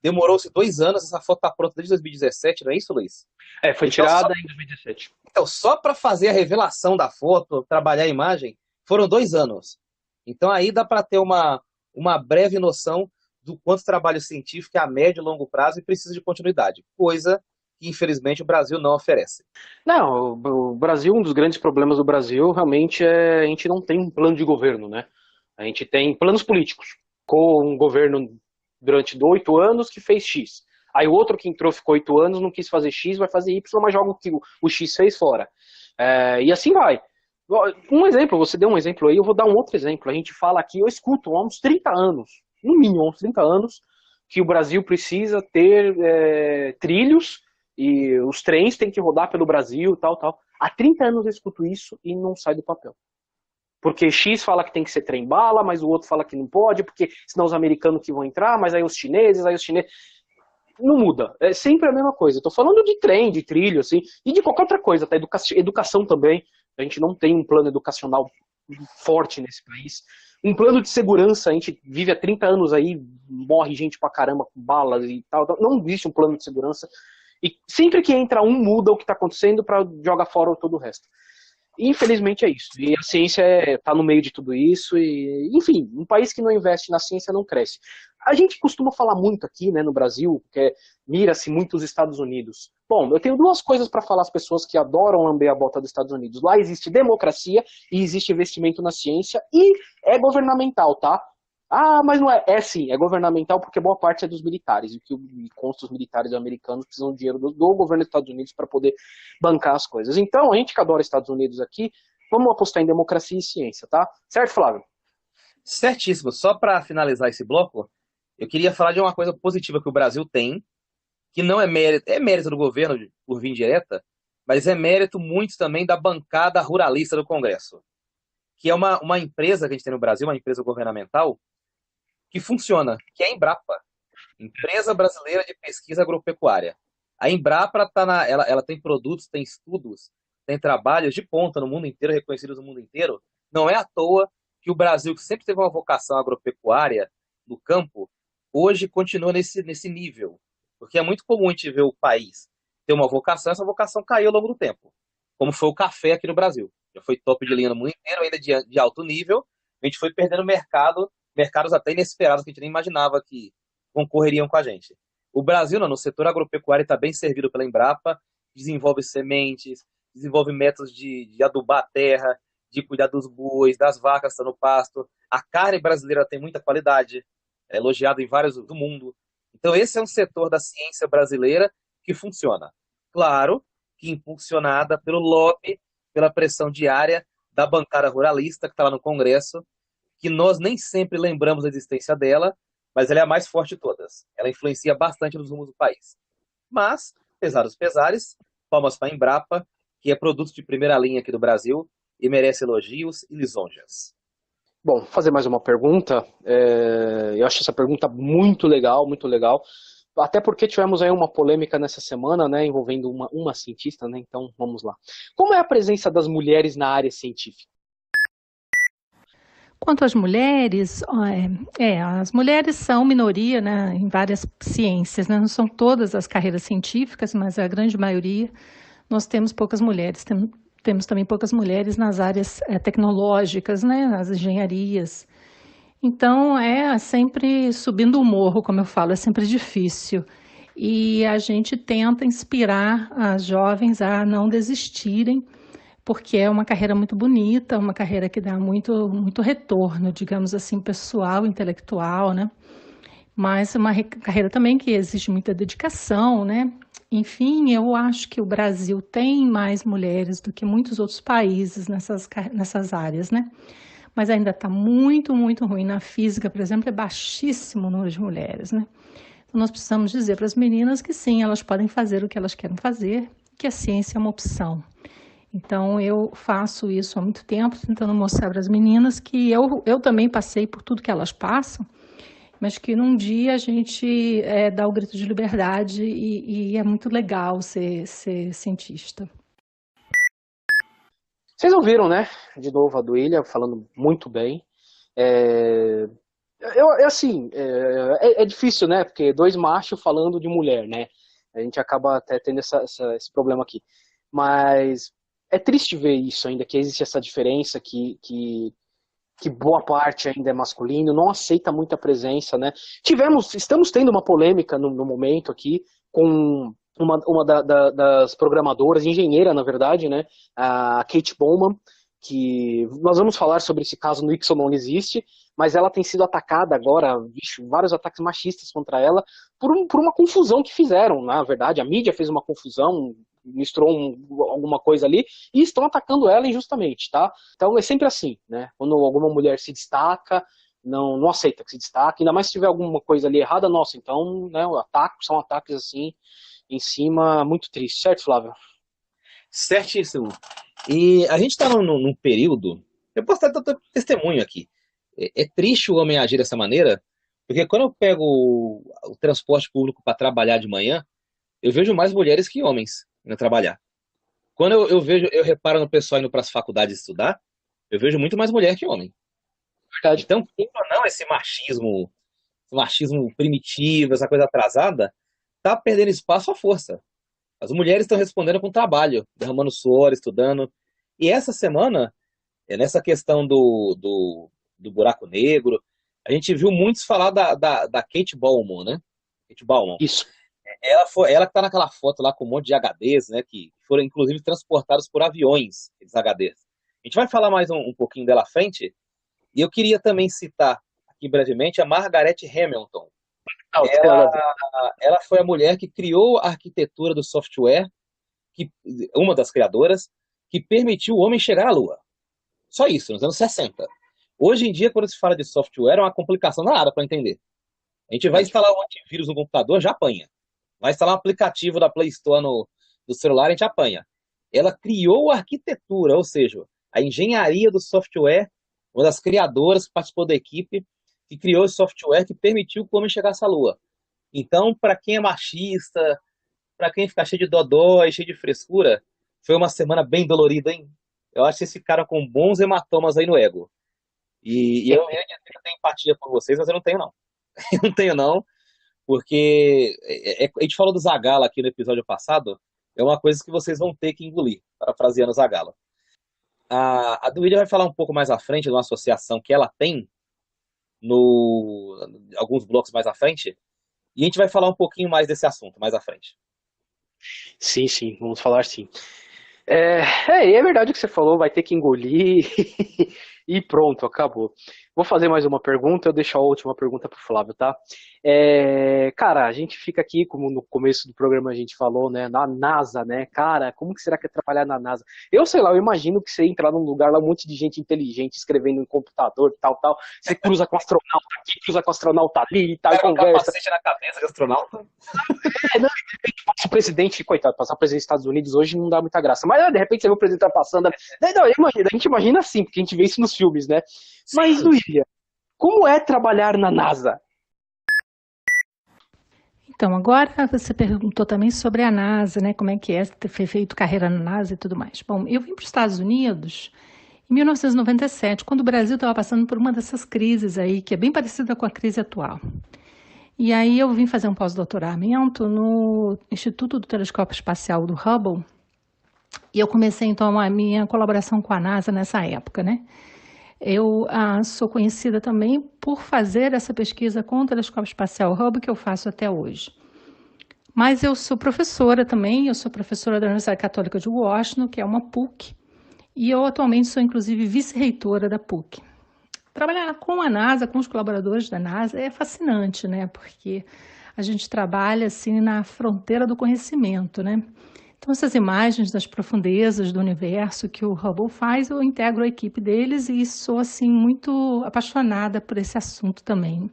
demorou-se 2 anos. Essa foto está pronta desde 2017, não é isso, Luiz? Foi tirada em 2017. Então, só para fazer a revelação da foto, trabalhar a imagem, foram 2 anos. Então, aí dá para ter uma breve noção do quanto trabalho científico é a médio e longo prazo e precisa de continuidade, coisa que, infelizmente, o Brasil não oferece. Não, o Brasil, um dos grandes problemas do Brasil realmente é a gente não tem um plano de governo, né? A gente tem planos políticos. Com um governo durante 8 anos que fez X. Aí o outro que entrou ficou 8 anos, não quis fazer X, vai fazer Y, mas joga o que o X fez fora. E assim vai. Um exemplo, você deu um exemplo aí, eu vou dar um outro exemplo. A gente fala aqui, eu escuto há uns 30 anos, no mínimo uns 30 anos, que o Brasil precisa ter trilhos e os trens têm que rodar pelo Brasil, tal, tal. Há 30 anos eu escuto isso e não sai do papel. Porque X fala que tem que ser trem-bala, mas o outro fala que não pode, porque senão os americanos que vão entrar, mas aí os chineses. Não muda, é sempre a mesma coisa. Estou falando de trem, de trilho, assim, e de qualquer outra coisa, tá? Educação também. A gente não tem um plano educacional forte nesse país. Um plano de segurança, a gente vive há 30 anos aí, morre gente pra caramba com balas e tal. Não existe um plano de segurança. E sempre que entra um, muda o que está acontecendo para jogar fora todo o resto. Infelizmente é isso. E a ciência está no meio de tudo isso. E, enfim, um país que não investe na ciência não cresce. A gente costuma falar muito aqui, né, no Brasil, que mira-se muito os Estados Unidos. Bom, eu tenho 2 coisas para falar às pessoas que adoram lamber a bota dos Estados Unidos. Lá existe democracia e existe investimento na ciência e é governamental, tá? Ah, mas não é. É sim, é governamental porque boa parte é dos militares. E que consta os militares americanos precisam de dinheiro do governo dos Estados Unidos para poder bancar as coisas. Então, a gente que adora Estados Unidos aqui, vamos apostar em democracia e ciência, tá? Certo, Flávio? Certíssimo. Só para finalizar esse bloco, Eu queria falar de uma coisa positiva que o Brasil tem, que não é mérito do governo por via indireta, mas é mérito muito também da bancada ruralista do Congresso, que é uma empresa que a gente tem no Brasil, uma empresa governamental, que funciona, que é a Embrapa, Empresa Brasileira de Pesquisa Agropecuária. A Embrapa ela tem produtos, tem estudos, tem trabalhos de ponta no mundo inteiro, reconhecidos no mundo inteiro. Não é à toa que o Brasil, que sempre teve uma vocação agropecuária no campo, hoje continua nesse nível. Porque é muito comum a gente ver o país ter uma vocação, essa vocação caiu ao longo do tempo. Como foi o café aqui no Brasil. Já foi top de linha no mundo inteiro, ainda de alto nível. A gente foi perdendo mercados até inesperados que a gente nem imaginava que concorreriam com a gente. O Brasil, não, no setor agropecuário, está bem servido pela Embrapa, desenvolve sementes, desenvolve métodos de adubar a terra, de cuidar dos bois, das vacas que estão no pasto. A carne brasileira tem muita qualidade, é elogiada em vários do mundo. Então, esse é um setor da ciência brasileira que funciona. Claro que impulsionada pelo lobby, pela pressão diária da bancada ruralista que está lá no Congresso, que nós nem sempre lembramos da existência dela, mas ela é a mais forte de todas. Ela influencia bastante nos rumos do país. Mas, apesar dos pesares, palmas para a Embrapa, que é produto de primeira linha aqui do Brasil e merece elogios e lisonjas. Bom, vou fazer mais uma pergunta. Eu acho essa pergunta muito legal, muito legal. Até porque tivemos aí uma polêmica nessa semana, né, envolvendo uma cientista, né? Então, vamos lá. Como é a presença das mulheres na área científica? Quanto às mulheres, as mulheres são minoria, né, em várias ciências, né? Não são todas as carreiras científicas, mas a grande maioria nós temos poucas mulheres. Temos também poucas mulheres nas áreas tecnológicas, né, nas engenharias. Então, é sempre subindo o morro, como eu falo, é sempre difícil. E a gente tenta inspirar as jovens a não desistirem, porque é uma carreira muito bonita, uma carreira que dá muito, muito retorno, digamos assim, pessoal, intelectual, né? Mas uma carreira também que exige muita dedicação, né? Enfim, eu acho que o Brasil tem mais mulheres do que muitos outros países nessas áreas, né? Mas ainda está muito, muito ruim. Na física, por exemplo, é baixíssimo o número de mulheres, né? Então, nós precisamos dizer para as meninas que sim, elas podem fazer o que elas querem fazer, que a ciência é uma opção. Então, eu faço isso há muito tempo, tentando mostrar para as meninas que eu também passei por tudo que elas passam, mas que num dia a gente dá o grito de liberdade e é muito legal ser cientista. Vocês ouviram, né? De novo a Duília falando muito bem. Assim, é difícil, né? Porque dois machos falando de mulher, né? A gente acaba até tendo esse problema aqui. Mas é triste ver isso ainda, que existe essa diferença, que boa parte ainda é masculino, não aceita muita presença, né? Estamos tendo uma polêmica no momento aqui com uma das programadoras, engenheira, na verdade, né? A Kate Bowman, que nós vamos falar sobre esse caso no Ixo Não Existe, mas ela tem sido atacada agora, vários ataques machistas contra ela, por uma confusão que fizeram, na verdade. A mídia fez uma confusão, misturou alguma coisa ali, e estão atacando ela injustamente, tá? Então é sempre assim, né? Quando alguma mulher se destaca, não aceita que se destaque, ainda mais se tiver alguma coisa ali errada, nossa, então, né, são ataques assim, em cima, muito triste, certo, Flávio? Certíssimo. E a gente está num período, eu posso dar testemunho aqui, é triste o homem agir dessa maneira, porque quando eu pego o transporte público para trabalhar de manhã, eu vejo mais mulheres que homens indo trabalhar. Quando eu reparo no pessoal indo para as faculdades estudar, eu vejo muito mais mulher que homem. Verdade. Então, querendo ou não, esse machismo primitivo, essa coisa atrasada, tá perdendo espaço à força. As mulheres estão respondendo com trabalho, derramando suor, estudando. E essa semana, nessa questão do buraco negro, a gente viu muitos falar da Kate Bowman, né? Kate Bowman. Isso. Ela que está naquela foto lá com um monte de HDs, né? Que foram, inclusive, transportados por aviões, esses HDs. A gente vai falar mais um pouquinho dela à frente. E eu queria também citar, aqui brevemente, a Margaret Hamilton. Ela foi a mulher que criou a arquitetura do software, uma das criadoras, que permitiu o homem chegar à Lua. Só isso, nos anos 60. Hoje em dia, quando se fala de software, é uma complicação nada para entender. A gente vai instalar um antivírus no computador, já apanha. Vai instalar um aplicativo da Play Store no celular, a gente apanha. Ela criou a arquitetura, ou seja, a engenharia do software, uma das criadoras que participou da equipe, que criou esse software que permitiu que o homem chegasse à Lua. Então, para quem é machista, para quem fica cheio de dodói, cheio de frescura, foi uma semana bem dolorida, hein? Eu acho que vocês ficaram com bons hematomas aí no ego. E eu ia dizer que eu tenho empatia por vocês, mas eu não tenho, não. Eu não tenho, não, porque a gente falou do Zagala aqui no episódio passado, é uma coisa que vocês vão ter que engolir, parafraseando o Zagala. A Duília vai falar um pouco mais à frente de uma associação que ela tem no alguns blocos mais à frente, e a gente vai falar um pouquinho mais desse assunto mais à frente. Sim, sim, vamos falar sim. É verdade o que você falou, vai ter que engolir e pronto, acabou. Vou fazer mais uma pergunta, eu deixo a última pergunta pro Flávio, tá? Cara, a gente fica aqui, como no começo do programa a gente falou, né, na NASA, né? Cara, como que será que é trabalhar na NASA? Eu sei lá, eu imagino que você entrar num lugar lá, um monte de gente inteligente escrevendo em computador, tal, tal. Você cruza com o astronauta aqui, cruza com o astronauta ali e tal, e Pega um conversa. capacete na cabeça de astronauta. Não, de repente passa o presidente, coitado, passar o presidente dos Estados Unidos hoje não dá muita graça. Mas de repente você vê o presidente tá passando. Não, a gente imagina assim, porque a gente vê isso nos filmes, né? Mas, Luília, como é trabalhar na NASA? Então, agora você perguntou também sobre a NASA, né? Como é que é ter feito carreira na NASA e tudo mais. Bom, eu vim para os Estados Unidos em 1997, quando o Brasil estava passando por uma dessas crises aí, que é bem parecida com a crise atual. E aí eu vim fazer um pós-doutoramento no Instituto do Telescópio Espacial do Hubble, e eu comecei então a minha colaboração com a NASA nessa época, né? Eu sou conhecida também por fazer essa pesquisa com o Telescópio Espacial Hubble que eu faço até hoje. Mas eu sou professora também, eu sou professora da Universidade Católica de Washington, que é uma PUC, e eu atualmente sou inclusive vice-reitora da PUC. Trabalhar com a NASA, com os colaboradores da NASA, é fascinante, né? Porque a gente trabalha assim na fronteira do conhecimento, né? Então, essas imagens das profundezas do universo que o Hubble faz, eu integro a equipe deles e sou assim muito apaixonada por esse assunto também.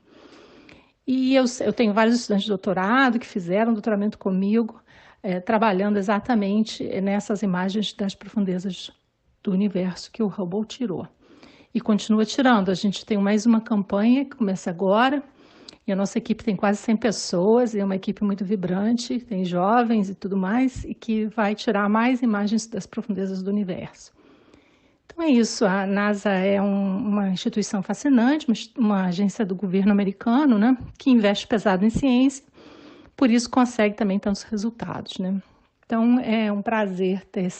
E eu tenho vários estudantes de doutorado que fizeram doutoramento comigo, trabalhando exatamente nessas imagens das profundezas do universo que o Hubble tirou. E continua tirando. A gente tem mais uma campanha que começa agora, e a nossa equipe tem quase 100 pessoas, e é uma equipe muito vibrante, tem jovens e tudo mais, e que vai tirar mais imagens das profundezas do universo. Então é isso, a NASA é uma instituição fascinante, uma agência do governo americano, né, que investe pesado em ciência, por isso consegue também tantos resultados, né. Então é um prazer ter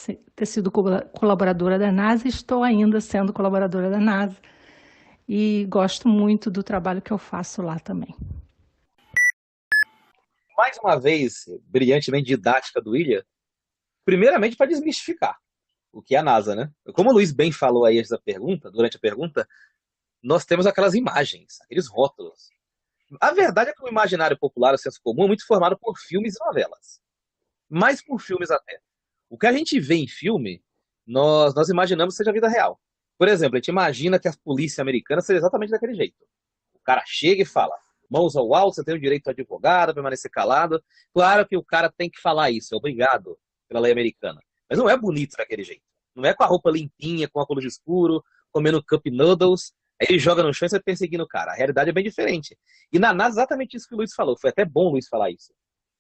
sido colaboradora da NASA, e estou ainda sendo colaboradora da NASA, e gosto muito do trabalho que eu faço lá também. Mais uma vez, brilhantemente didática do Ilha, primeiramente para desmistificar o que é a NASA, né? Como o Luiz bem falou aí durante a pergunta, nós temos aquelas imagens, aqueles rótulos. A verdade é que o imaginário popular, o senso comum, é muito formado por filmes e novelas. Mais por filmes até. O que a gente vê em filme, nós imaginamos que seja a vida real. Por exemplo, a gente imagina que a polícia americana seja exatamente daquele jeito. O cara chega e fala, mãos ao alto, você tem o direito a advogado, permanecer calado. Claro que o cara tem que falar isso, é obrigado pela lei americana. Mas não é bonito daquele jeito. Não é com a roupa limpinha, com óculos escuro, comendo cup noodles. Aí ele joga no chão e você perseguindo o cara. A realidade é bem diferente. E na NASA, exatamente isso que o Luiz falou. Foi até bom o Luiz falar isso.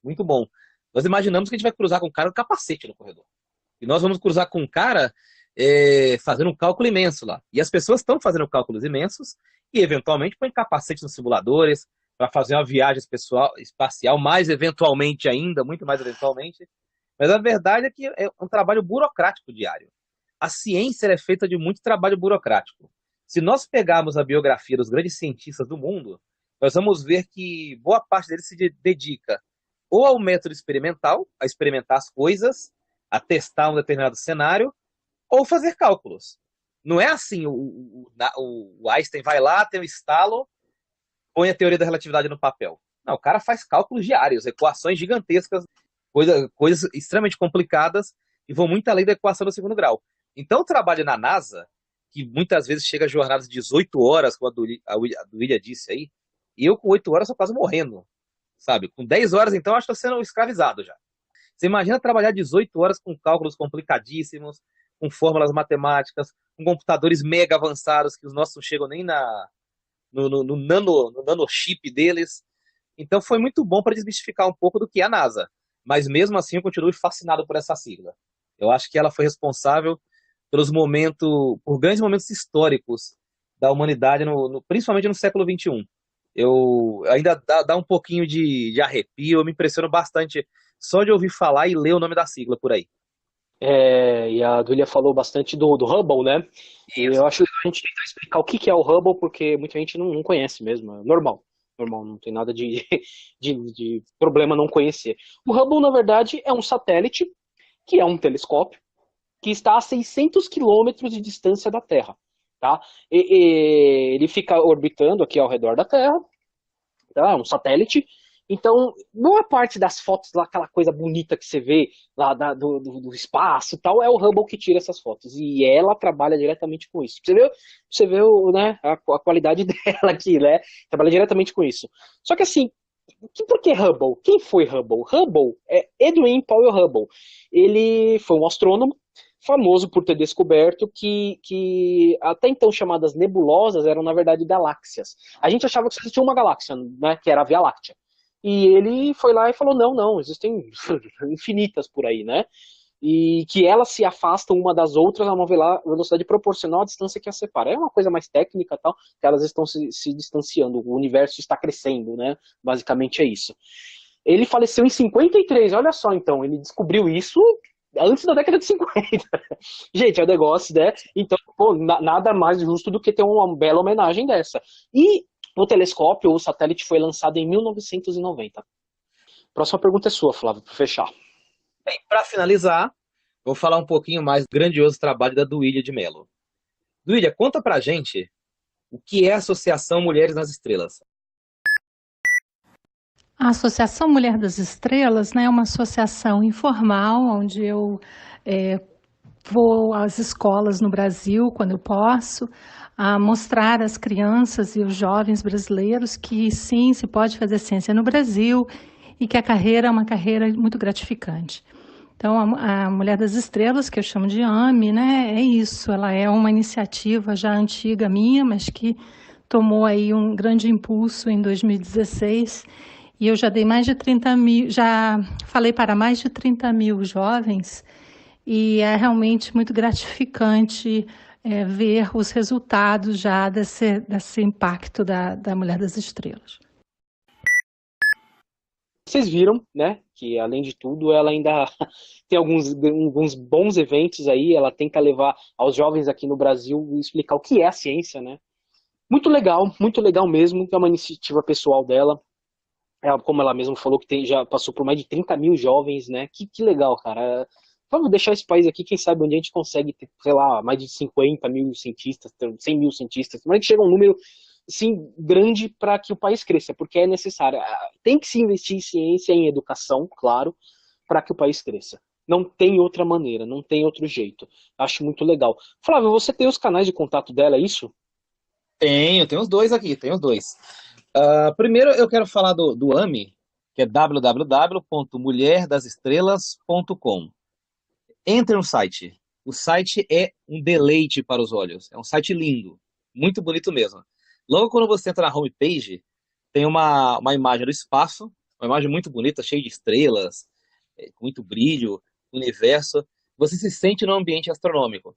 Muito bom. Nós imaginamos que a gente vai cruzar com um cara com capacete no corredor. E nós vamos cruzar com um cara fazendo um cálculo imenso lá. E as pessoas estão fazendo cálculos imensos e, eventualmente, põem capacete nos simuladores para fazer uma viagem espacial, mais eventualmente ainda, muito mais eventualmente. Mas a verdade é que é um trabalho burocrático diário. A ciência é feita de muito trabalho burocrático. Se nós pegarmos a biografia dos grandes cientistas do mundo, nós vamos ver que boa parte deles se dedica ou ao método experimental, a experimentar as coisas, a testar um determinado cenário, ou fazer cálculos. Não é assim, o Einstein vai lá, tem um estalo, põe a teoria da relatividade no papel. Não, o cara faz cálculos diários, equações gigantescas, coisas extremamente complicadas, e vão muito além da equação do segundo grau. Então, o trabalho na NASA, que muitas vezes chega a jornadas de 18 horas, como a Duília disse aí, E eu com 8 horas sou quase morrendo, sabe? Com 10 horas, então, eu acho que estou sendo escravizado já. Você imagina trabalhar 18 horas com cálculos complicadíssimos, com fórmulas matemáticas, com computadores mega avançados, que os nossos não chegam nem no nanochip deles. Então foi muito bom para desmistificar um pouco do que é a NASA. Mas mesmo assim eu continuo fascinado por essa sigla. Eu acho que ela foi responsável por grandes momentos históricos da humanidade, principalmente no século XXI. Eu ainda dá um pouquinho de arrepio, eu me impressiono bastante só de ouvir falar e ler o nome da sigla por aí. E a Duília falou bastante do Hubble, né? E Isso. eu acho legal a gente tentar explicar o que é o Hubble, porque muita gente não conhece mesmo. É normal. Normal, não tem nada de problema não conhecer. O Hubble, na verdade, é um satélite, que é um telescópio, que está a 600 quilômetros de distância da Terra. Tá? Ele fica orbitando aqui ao redor da Terra, tá? É um satélite. Então, boa parte das fotos lá, aquela coisa bonita que você vê lá do espaço e tal, é o Hubble que tira essas fotos. E ela trabalha diretamente com isso. Você vê né, a qualidade dela aqui, né? Trabalha diretamente com isso. Só que assim, por que Hubble? Quem foi Hubble? Hubble é Edwin Powell Hubble. Ele foi um astrônomo famoso por ter descoberto que até então chamadas nebulosas eram, na verdade, galáxias. A gente achava que só existia uma galáxia, né, que era a Via Láctea. E ele foi lá e falou, não, existem infinitas por aí, né? E que elas se afastam uma das outras a uma velocidade proporcional à distância que as separa. É uma coisa mais técnica tal, que elas estão se distanciando, o universo está crescendo, né? Basicamente é isso. Ele faleceu em 53, olha só então, ele descobriu isso antes da década de 50. Gente, é um negócio, né? Então, pô, nada mais justo do que ter uma bela homenagem dessa. E o telescópio, o satélite, foi lançado em 1990. Próxima pergunta é sua, Flávio, para fechar. Bem, para finalizar, vou falar um pouquinho mais do grandioso trabalho da Duília de Mello. Duília, conta pra gente o que é a Associação Mulheres nas Estrelas. A Associação Mulher das Estrelas, né, é uma associação informal, onde eu vou às escolas no Brasil, quando eu posso, a mostrar às crianças e os jovens brasileiros que sim, se pode fazer ciência no Brasil e que a carreira é uma carreira muito gratificante. Então, a Mulher das Estrelas, que eu chamo de AME, né, é isso, ela é uma iniciativa já antiga minha, mas que tomou aí um grande impulso em 2016, e eu já dei mais de 30 mil, já falei para mais de 30 mil jovens, e é realmente muito gratificante ver os resultados já desse impacto da Mulher das Estrelas. Vocês viram, né, que além de tudo, ela ainda tem alguns bons eventos aí, ela tenta levar aos jovens aqui no Brasil explicar o que é a ciência, né? Muito legal mesmo, é uma iniciativa pessoal dela. Como ela mesma falou, que já passou por mais de 30 mil jovens, né? Que legal, cara. Vamos deixar esse país aqui, quem sabe onde a gente consegue ter, sei lá, mais de 50 mil cientistas, 100 mil cientistas, mas que chega um número, sim, grande para que o país cresça, porque é necessário. Tem que se investir em ciência, em educação, claro, para que o país cresça. Não tem outra maneira, não tem outro jeito. Acho muito legal. Flávio, você tem os canais de contato dela, é isso? Tenho os dois aqui, tenho os dois. Primeiro eu quero falar do AMI, que é www.mulherdasestrelas.com. Entre no site. O site é um deleite para os olhos. É um site lindo, muito bonito mesmo. Logo quando você entra na homepage, tem uma imagem do espaço, uma imagem muito bonita, cheia de estrelas, com muito brilho, universo. Você se sente no ambiente astronômico.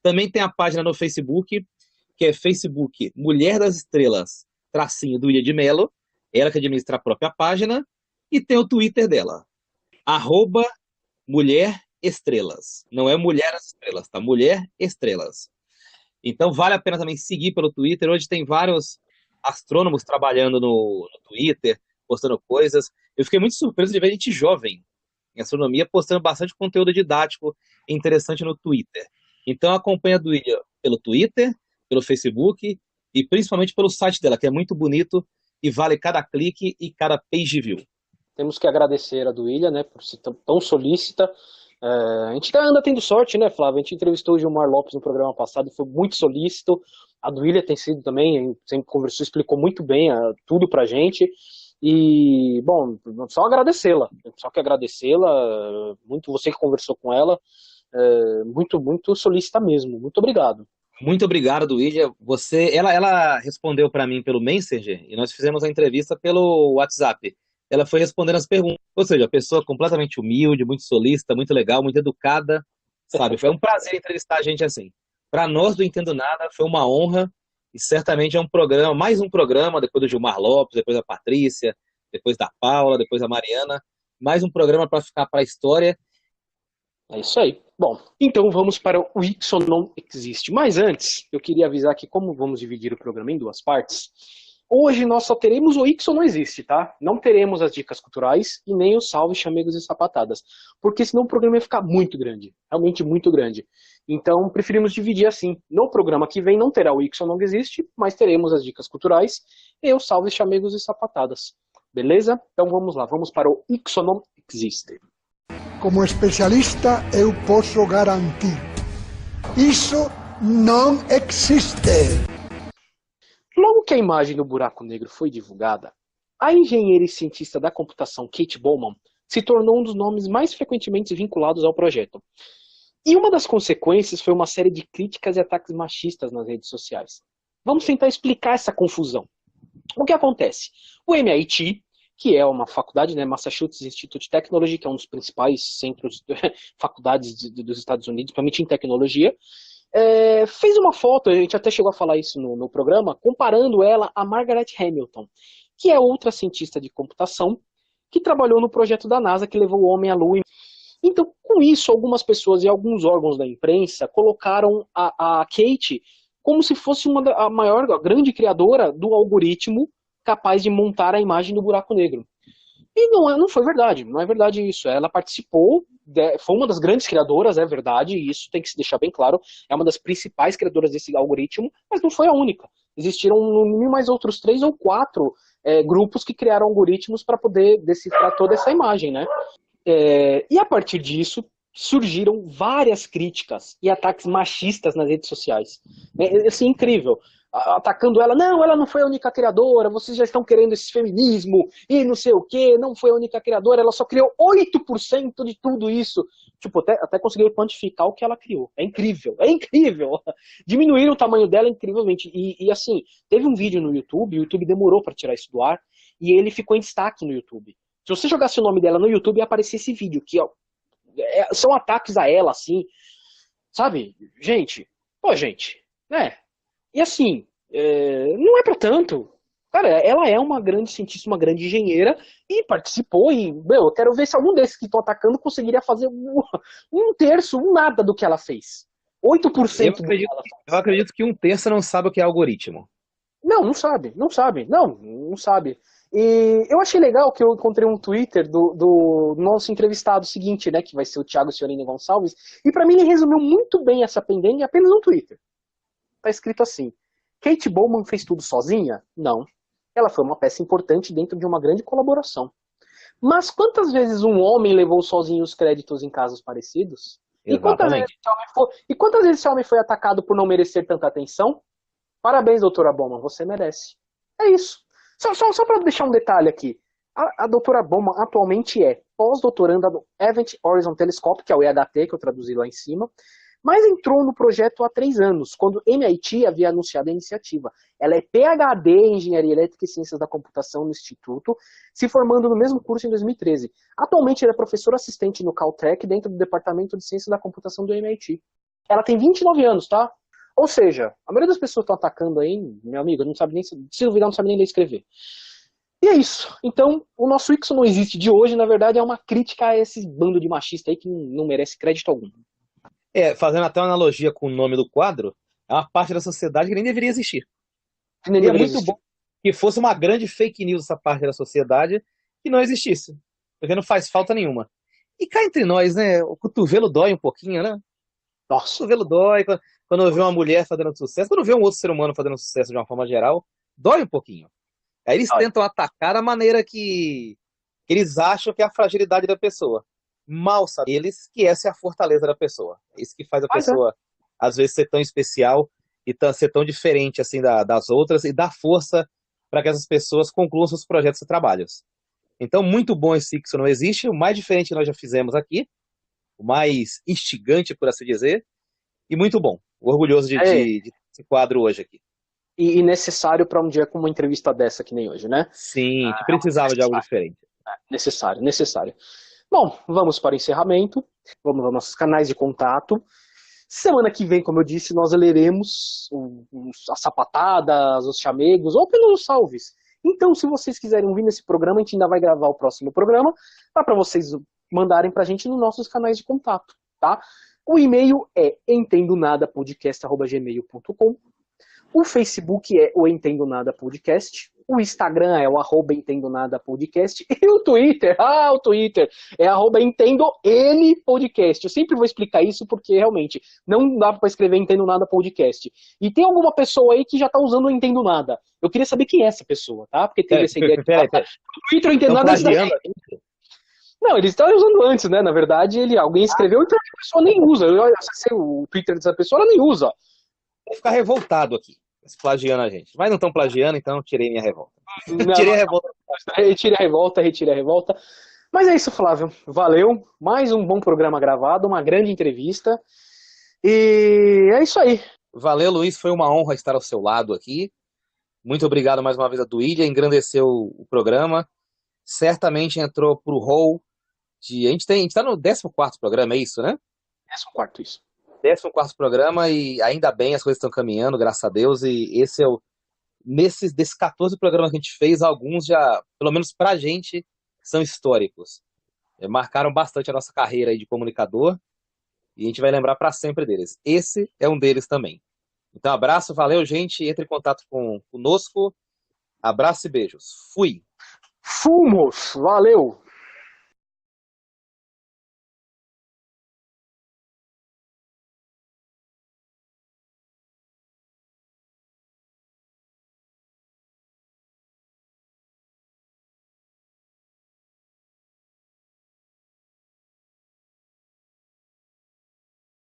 Também tem a página no Facebook, que é Facebook Mulher das Estrelas, tracinho do Ilha de Melo, ela que administra a própria página, e tem o Twitter dela, @Mulher Estrelas. Não é Mulher as Estrelas, tá? Mulher Estrelas. Então vale a pena também seguir pelo Twitter. Hoje tem vários astrônomos trabalhando no Twitter, postando coisas. Eu fiquei muito surpreso de ver gente jovem em astronomia postando bastante conteúdo didático e interessante no Twitter. Então acompanha a Duília pelo Twitter, pelo Facebook e principalmente pelo site dela, que é muito bonito e vale cada clique e cada page view. Temos que agradecer a Duília, né, por ser tão solícita. A gente anda tendo sorte, né, Flávio? A gente entrevistou o Gilmar Lopes no programa passado, foi muito solícito. A Duília tem sido também, sempre conversou, explicou muito bem tudo pra gente. E, bom, só agradecê-la. Só que agradecê-la, muito você que conversou com ela, muito, muito solícita mesmo. Muito obrigado. Muito obrigado, Duídia. Ela respondeu para mim pelo Messenger e nós fizemos a entrevista pelo WhatsApp. Ela foi respondendo as perguntas. Ou seja, a pessoa completamente humilde, muito solícita, muito legal, muito educada, sabe? Foi um prazer entrevistar a gente assim. Para nós do Entendo Nada, foi uma honra e certamente é um programa, mais um programa, depois do Gilmar Lopes, depois da Patrícia, depois da Paula, depois da Mariana, mais um programa para ficar para a história. É isso aí. Bom, então vamos para o Ixo Não Existe. Mas antes, eu queria avisar que como vamos dividir o programa em duas partes, hoje nós só teremos o Ixo Não Existe, tá? Não teremos as dicas culturais e nem o salve, chamegos e sapatadas. Porque senão o programa ia ficar muito grande. Realmente muito grande. Então preferimos dividir assim. No programa que vem não terá o Ixo Não Existe, mas teremos as dicas culturais e os salve, chamegos e sapatadas. Beleza? Então vamos lá, vamos para o Ixo Não Existe. Como especialista, eu posso garantir: isso não existe. Logo que a imagem do buraco negro foi divulgada, a engenheira e cientista da computação Kate Bowman se tornou um dos nomes mais frequentemente vinculados ao projeto. E uma das consequências foi uma série de críticas e ataques machistas nas redes sociais. Vamos tentar explicar essa confusão. O que acontece? O MIT, que é uma faculdade, né, Massachusetts Institute of Technology, que é um dos principais centros, faculdades dos Estados Unidos, principalmente em tecnologia, fez uma foto, a gente até chegou a falar isso no programa, comparando ela a Margaret Hamilton, que é outra cientista de computação, que trabalhou no projeto da NASA que levou o homem à Lua. Então, com isso, algumas pessoas e alguns órgãos da imprensa colocaram a Kate como se fosse a grande criadora do algoritmo capaz de montar a imagem do buraco negro. E não foi verdade, não é verdade isso. Ela participou, foi uma das grandes criadoras, é verdade, e isso tem que se deixar bem claro, é uma das principais criadoras desse algoritmo, mas não foi a única. Existiram no mínimo mais outros 3 ou 4 grupos que criaram algoritmos para poder decifrar toda essa imagem, né? E a partir disso, surgiram várias críticas e ataques machistas nas redes sociais. É assim, incrível. Atacando ela, não, ela não foi a única criadora, vocês já estão querendo esse feminismo e não sei o que, não foi a única criadora, ela só criou 8% de tudo isso. Tipo, até conseguiram quantificar o que ela criou. É incrível, é incrível. Diminuíram o tamanho dela incrivelmente. E assim, teve um vídeo no YouTube, o YouTube demorou para tirar isso do ar, e ele ficou em destaque no YouTube. Se você jogasse o nome dela no YouTube, ia aparecer esse vídeo, que ó, são ataques a ela, assim, sabe? Gente, né? E assim, não é pra tanto. Cara, ela é uma grande cientista, uma grande engenheira, e participou, e, meu, eu quero ver se algum desses que estão atacando conseguiria fazer um terço, um nada do que ela fez. 8% do que ela fez. Eu acredito que um terço não sabe o que é algoritmo. Não sabe, não sabe. E eu achei legal que eu encontrei um Twitter do nosso entrevistado seguinte, né, que vai ser o Thiago Ciorino Gonçalves, e pra mim ele resumiu muito bem essa pendenga em apenas um Twitter. Tá escrito assim: Kate Bowman fez tudo sozinha? Não. Ela foi uma peça importante dentro de uma grande colaboração. Mas quantas vezes um homem levou sozinho os créditos em casos parecidos? E quantas vezes esse homem foi atacado por não merecer tanta atenção? Parabéns, doutora Bowman, você merece. É isso. Só para deixar um detalhe aqui. A doutora Bowman atualmente é pós-doutoranda no Event Horizon Telescope, que é o EHT, que eu traduzi lá em cima, mas entrou no projeto há 3 anos, quando o MIT havia anunciado a iniciativa. Ela é PhD em Engenharia Elétrica e Ciências da Computação no Instituto, se formando no mesmo curso em 2013. Atualmente ela é professora assistente no Caltech, dentro do Departamento de Ciências da Computação do MIT. Ela tem 29 anos, tá? Ou seja, a maioria das pessoas que estão atacando aí, meu amigo, não sabe nem, se duvidar, não sabe nem ler e escrever. E é isso. Então, o nosso Ixo Não Existe de hoje, na verdade, é uma crítica a esse bando de machista aí que não merece crédito algum. Fazendo até uma analogia com o nome do quadro, é uma parte da sociedade que nem deveria existir. Nem E é deveria muito existir. bom que fosse uma grande fake news essa parte da sociedade que não existisse, porque não faz falta nenhuma. E cá entre nós, né, o cotovelo dói um pouquinho, né? Nossa, O cotovelo dói quando vê uma mulher fazendo sucesso, quando vê um outro ser humano fazendo sucesso de uma forma geral, dói um pouquinho. Aí eles tentam atacar da maneira que eles acham que é a fragilidade da pessoa. Mal sabem eles que essa é a fortaleza da pessoa. É isso que faz a pessoa, às vezes, ser tão especial e ser tão diferente assim das outras e dar força para que essas pessoas concluam seus projetos e trabalhos. Então, muito bom esse Isso Não Existe, o mais diferente que nós já fizemos aqui, o mais instigante, por assim dizer, e muito bom. Orgulhoso de esse quadro hoje aqui. E necessário para um dia com uma entrevista dessa, que nem hoje, né? Sim, que precisava de algo diferente. Necessário, necessário. Bom, vamos para o encerramento. Vamos aos nossos canais de contato. Semana que vem, como eu disse, nós leremos as sapatadas, os chamegos, ou pelos salves. Então, se vocês quiserem ouvir nesse programa, a gente ainda vai gravar o próximo programa, para vocês mandarem para a gente nos nossos canais de contato, tá? O e-mail é entendonadapodcast@gmail.com. O Facebook é o Entendo Nada Podcast. O Instagram é o @entendonadapodcast. E o Twitter, o Twitter é @entendonpodcast. Eu sempre vou explicar isso porque realmente não dá para escrever Entendo Nada Podcast. E tem alguma pessoa aí que já tá usando o Entendo Nada. Eu queria saber quem é essa pessoa, tá? Porque teve essa ideia de... Peraí. O Twitter eu Entendo Nada... Não, eles estavam usando antes, né? Na verdade, alguém escreveu, então a pessoa nem usa. Eu acessei o Twitter dessa pessoa, ela nem usa. Vou ficar revoltado aqui, plagiando a gente. Mas não estão plagiando, então tirei minha revolta. Retire a revolta. Mas é isso, Flávio. Valeu. Mais um bom programa gravado, uma grande entrevista. E é isso aí. Valeu, Luiz. Foi uma honra estar ao seu lado aqui. Muito obrigado mais uma vez a Duília. Engrandeceu o programa. Certamente entrou pro hall de... A gente tá no 14º programa, é isso, né? 14º, isso. 14º programa e ainda bem as coisas estão caminhando, graças a Deus, e esse é desses 14 programas que a gente fez, alguns já, pelo menos pra gente, são históricos. Marcaram bastante a nossa carreira aí de comunicador e a gente vai lembrar pra sempre deles. Esse é um deles também. Então, abraço, valeu, gente, entre em contato conosco. Abraço e beijos. Fui! Fumos! Valeu!